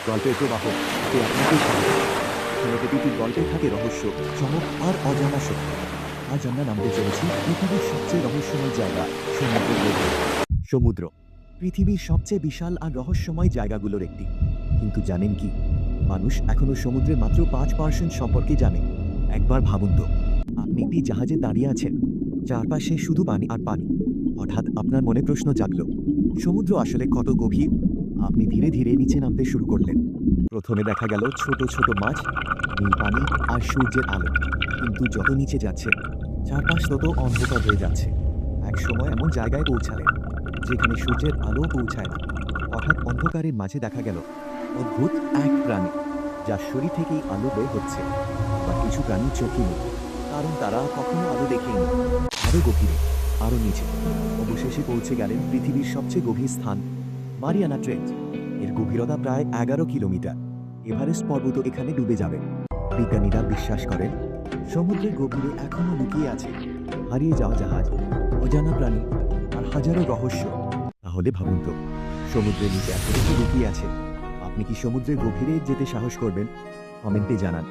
গল্পের প্রবাহ যে আপনাকে সাহায্য এখানে প্রতিটি গল্পে থাকে রহস্য, চমক আর অজানা সত্য। আজ আমরা নামতে চলেছি পৃথিবীর সবচেয়ে রহস্যময় জায়গা, সমুদ্রের গভীরে। সমুদ্র পৃথিবীর সবচেয়ে বিশাল আর রহস্যময় জায়গাগুলোর একটি। কিন্তু জানেন কি, মানুষ এখনো সমুদ্রের মাত্র 5% সম্পর্কে জানে। একবার ভাবুন তো, আপনি একটি জাহাজে দাঁড়িয়ে আছেন, চারপাশে শুধু পানি আর পানি। হঠাৎ আপনার মনে প্রশ্ন জাগলো, সমুদ্র আসলে কত গভীর? আপনি ধীরে ধীরে নিচে নামতে শুরু করলেন। প্রথমে দেখা গেল ছোট ছোট মাছ, নীল পানি আর সূর্যের আলো। কিন্তু যত নিচে যাচ্ছে, চারপাশ তত অন্ধকার হয়ে যাচ্ছে। এক সময় এমন জায়গায় পৌঁছালেন যেখানে সূর্যের আলো পৌঁছায় না। হঠাৎ অন্ধকারের মাঝে দেখা গেল অদ্ভুত এক প্রাণী, যার শরীর থেকেই আলো বের হচ্ছে। আবার কিছু প্রাণী চোখে নেই, কারণ তারা কখনো আলো দেখেনি। আরো গভীরে, আরো নিচে, অবশেষে পৌঁছে গেলেন পৃথিবীর সবচেয়ে গভীর স্থান, মারিয়ানা ট্রেঞ্চ। এর গভীরতা প্রায় 11 কিলোমিটার। এভারেস্ট পর্বত এখানে ডুবে যাবে। বিজ্ঞানীরা বিশ্বাস করেন সমুদ্রের গভীরে এখনো লুকিয়ে আছে হারিয়ে যাওয়া জাহাজ, অজানা প্রাণী আর হাজারো রহস্য। তাহলে ভাবুন তো, সমুদ্রের নিচে এত কিছু লুকিয়ে আছে। আপনি কি সমুদ্রের গভীরে যেতে সাহস করবেন? কমেন্টে জানান।